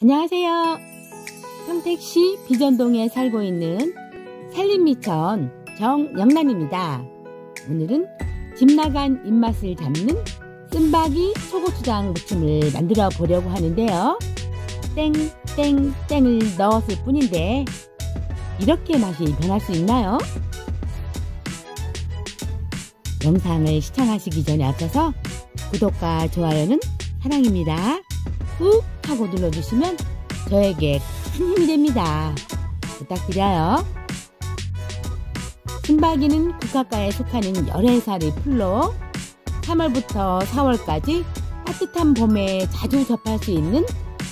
안녕하세요. 평택시 비전동에 살고 있는 산림미천 정영란입니다. 오늘은 집 나간 입맛을 잡는 쓴바귀 초고추장 무침을 만들어 보려고 하는데요. 땡을 넣었을 뿐인데 이렇게 맛이 변할 수 있나요? 영상을 시청하시기 전에 앞서서 구독과 좋아요는 사랑입니다. 꾹 하고 눌러주시면 저에게 큰 힘이 됩니다. 부탁드려요. 쓴바귀는 국화과에 속하는 열애살의 풀로 3월부터 4월까지 따뜻한 봄에 자주 접할 수 있는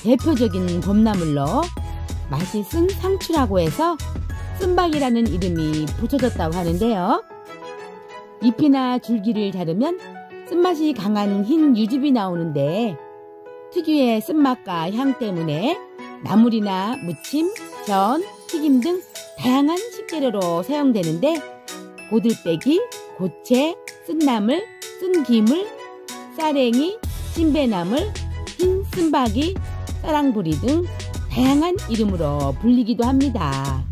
대표적인 봄나물로 맛이 쓴 상추라고 해서 쓴바귀라는 이름이 붙여졌다고 하는데요. 잎이나 줄기를 자르면 쓴맛이 강한 흰 유즙이 나오는데 특유의 쓴맛과 향 때문에 나물이나 무침, 전, 튀김 등 다양한 식재료로 사용되는데 고들빼기, 고체, 쓴나물, 쓴기물, 쌀행이, 찐배나물, 흰 쓴바귀, 쌀랑부리 등 다양한 이름으로 불리기도 합니다.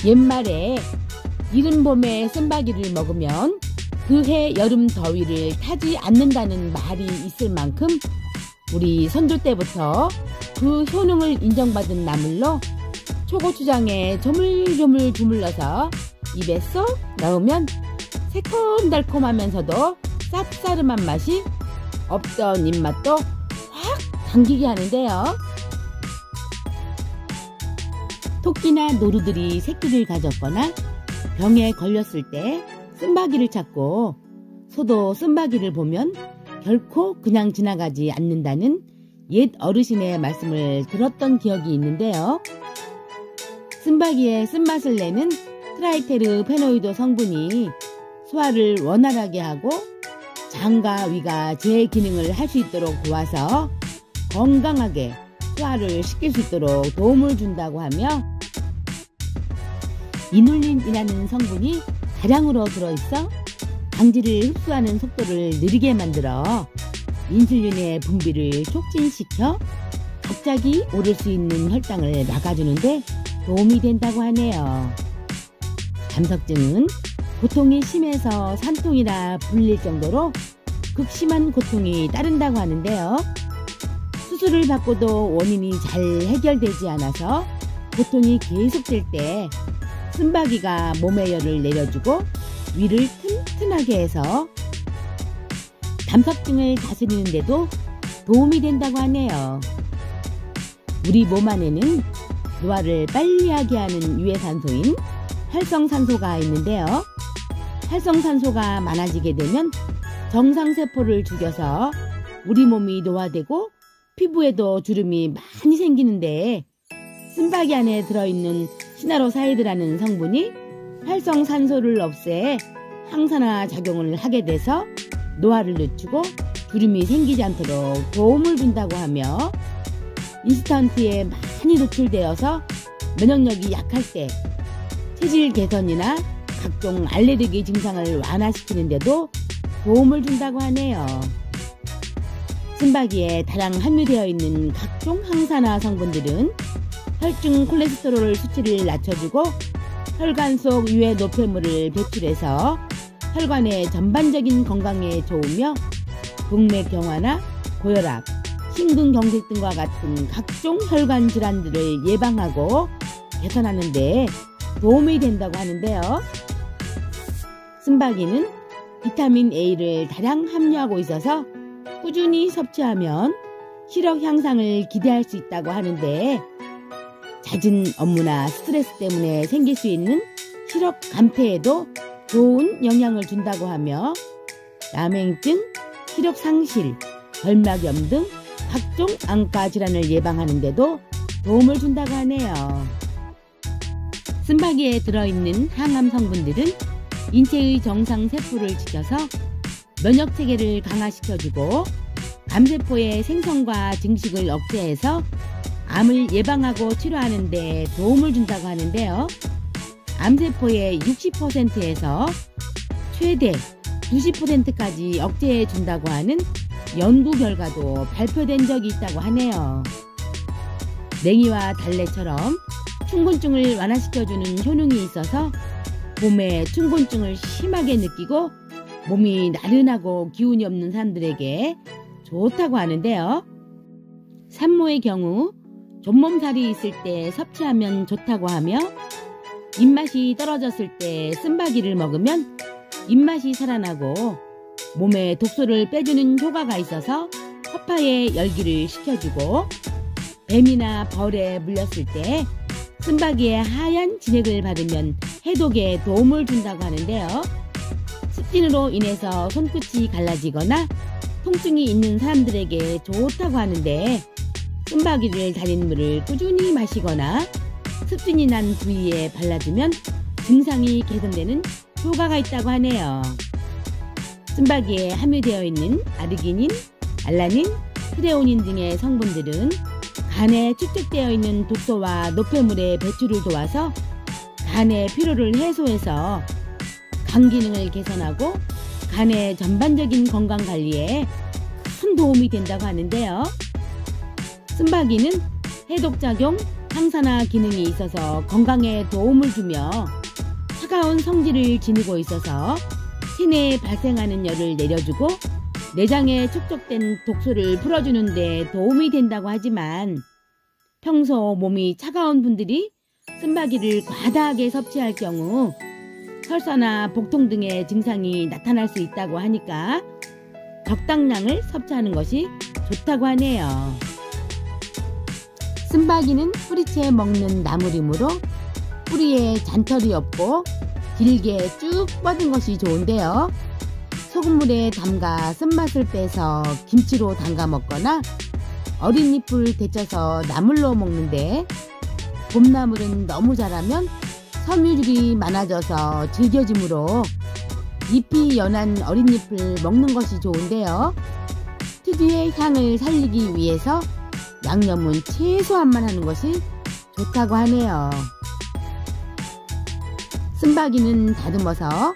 옛말에 이른 봄에 쓴바귀를 먹으면 그해 여름 더위를 타지 않는다는 말이 있을 만큼 우리 선조 때부터 그 효능을 인정받은 나물로 초고추장에 조물조물 주물러서 입에 쏙 넣으면 새콤달콤하면서도 쌉싸름한 맛이 없던 입맛도 확 당기게 하는데요. 토끼나 노루들이 새끼를 가졌거나 병에 걸렸을 때 쓴바귀를 찾고 소도 쓴바귀를 보면 결코 그냥 지나가지 않는다는 옛 어르신의 말씀을 들었던 기억이 있는데요. 쓴바귀의 쓴맛을 내는 트라이테르페노이드 성분이 소화를 원활하게 하고 장과 위가 제 기능을 할 수 있도록 도와서 건강하게 소화를 시킬 수 있도록 도움을 준다고 하며 이눌린이라는 성분이 다량으로 들어있어 방지를 흡수하는 속도를 느리게 만들어 인슐린의 분비를 촉진시켜 갑자기 오를 수 있는 혈당을 막아주는데 도움이 된다고 하네요. 담석증은 고통이 심해서 산통이라 불릴 정도로 극심한 고통이 따른다고 하는데요. 수술을 받고도 원인이 잘 해결되지 않아서 고통이 계속될 때 쓴바귀가 몸의 열을 내려주고 위를 튼튼하게 해서 담석증을 다스리는데도 도움이 된다고 하네요. 우리 몸 안에는 노화를 빨리하게 하는 유해산소인 활성산소가 있는데요. 활성산소가 많아지게 되면 정상세포를 죽여서 우리 몸이 노화되고 피부에도 주름이 많이 생기는데 쓴바귀 안에 들어있는 시나로사이드라는 성분이 활성산소를 없애 항산화 작용을 하게 돼서 노화를 늦추고 주름이 생기지 않도록 도움을 준다고 하며 인스턴트에 많이 노출되어서 면역력이 약할 때 체질 개선이나 각종 알레르기 증상을 완화시키는데도 도움을 준다고 하네요. 쓴바귀에 다량 함유되어 있는 각종 항산화 성분들은 혈중 콜레스테롤 수치를 낮춰주고 혈관 속 유해 노폐물을 배출해서 혈관의 전반적인 건강에 좋으며 동맥경화나 고혈압, 심근경색 등과 같은 각종 혈관 질환들을 예방하고 개선하는 데 도움이 된다고 하는데요. 쓴바귀는 비타민 A를 다량 함유하고 있어서 꾸준히 섭취하면 시력 향상을 기대할 수 있다고 하는데 잦은 업무나 스트레스 때문에 생길 수 있는 시력 감퇴에도 좋은 영향을 준다고 하며 남행증, 시력 상실, 결막염 등 각종 안과 질환을 예방하는 데도 도움을 준다고 하네요. 쓴바귀에 들어있는 항암 성분들은 인체의 정상 세포를 지켜서 면역체계를 강화시켜주고 암세포의 생성과 증식을 억제해서 암을 예방하고 치료하는 데 도움을 준다고 하는데요. 암세포의 60%에서 최대 90%까지 억제해 준다고 하는 연구 결과도 발표된 적이 있다고 하네요. 냉이와 달래처럼 충곤증을 완화시켜주는 효능이 있어서 봄에 충곤증을 심하게 느끼고 몸이 나른하고 기운이 없는 사람들에게 좋다고 하는데요. 산모의 경우 존몸살이 있을 때 섭취하면 좋다고 하며 입맛이 떨어졌을 때 쓴바귀를 먹으면 입맛이 살아나고 몸에 독소를 빼주는 효과가 있어서 허파의 열기를 식혀주고 뱀이나 벌에 물렸을 때 쓴바귀의 하얀 진액을 받으면 해독에 도움을 준다고 하는데요. 습진으로 인해서 손끝이 갈라지거나 통증이 있는 사람들에게 좋다고 하는데 쓴바귀를 달인 물을 꾸준히 마시거나 습진이 난 부위에 발라주면 증상이 개선되는 효과가 있다고 하네요. 쓴바귀에 함유되어 있는 아르기닌, 알라닌, 트레오닌 등의 성분들은 간에 축적되어 있는 독소와 노폐물의 배출을 도와서 간의 피로를 해소해서 간 기능을 개선하고 간의 전반적인 건강 관리에 큰 도움이 된다고 하는데요. 쓴바귀는 해독작용, 항산화 기능이 있어서 건강에 도움을 주며 차가운 성질을 지니고 있어서 체내에 발생하는 열을 내려주고 내장에 축적된 독소를 풀어주는 데 도움이 된다고 하지만 평소 몸이 차가운 분들이 쓴바귀를 과다하게 섭취할 경우 설사나 복통 등의 증상이 나타날 수 있다고 하니까 적당량을 섭취하는 것이 좋다고 하네요. 쓴바귀는 뿌리채 먹는 나물이므로 뿌리에 잔털이 없고 길게 쭉 뻗은 것이 좋은데요. 소금물에 담가 쓴맛을 빼서 김치로 담가 먹거나 어린 잎을 데쳐서 나물로 먹는데 봄나물은 너무 자라면 섬유질이 많아져서 질겨지므로 잎이 연한 어린 잎을 먹는 것이 좋은데요. 특유의 향을 살리기 위해서 양념은 최소한만 하는 것이 좋다고 하네요. 쓴바귀는 다듬어서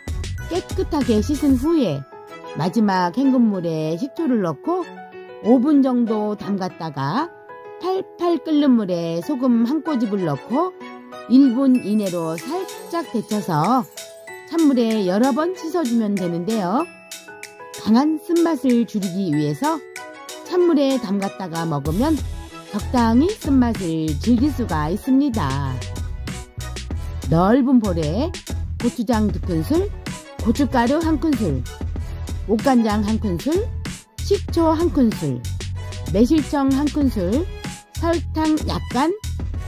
깨끗하게 씻은 후에 마지막 헹군물에 식초를 넣고 5분 정도 담갔다가 팔팔 끓는 물에 소금 한 꼬집을 넣고 1분 이내로 살짝 데쳐서 찬물에 여러 번 씻어주면 되는데요. 강한 쓴맛을 줄이기 위해서 찬물에 담갔다가 먹으면 적당히 쓴맛을 즐길 수가 있습니다. 넓은 볼에 고추장 2큰술, 고춧가루 1큰술, 옷간장 1큰술, 식초 1큰술, 매실청 1큰술, 설탕 약간,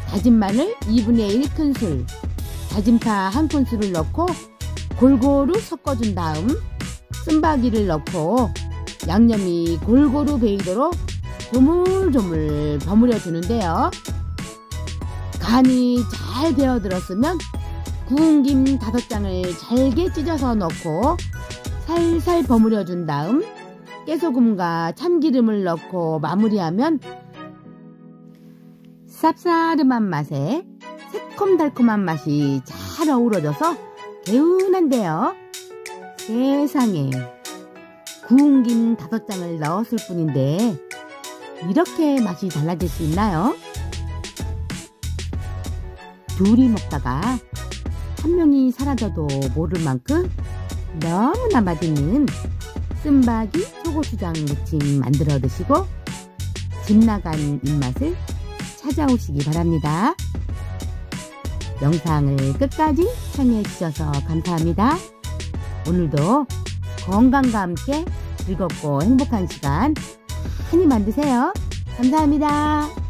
다진 마늘 2분의 1큰술, 다진 파 1큰술을 넣고 골고루 섞어준 다음 쓴바귀를 넣고 양념이 골고루 배이도록 조물조물 버무려 주는데요. 간이 잘 배어들었으면 구운 김 5장을 잘게 찢어서 넣고 살살 버무려 준 다음 깨소금과 참기름을 넣고 마무리하면 쌉싸름한 맛에 새콤달콤한 맛이 잘 어우러져서 개운한데요. 세상에, 구운 김 5장을 넣었을 뿐인데 이렇게 맛이 달라질 수 있나요? 둘이 먹다가 한 명이 사라져도 모를 만큼 너무나 맛있는 쓴바귀 초고추장 무침 만들어 드시고 집 나간 입맛을 찾아오시기 바랍니다. 영상을 끝까지 시청해 주셔서 감사합니다. 오늘도 건강과 함께 즐겁고 행복한 시간 많이 만드세요. 감사합니다.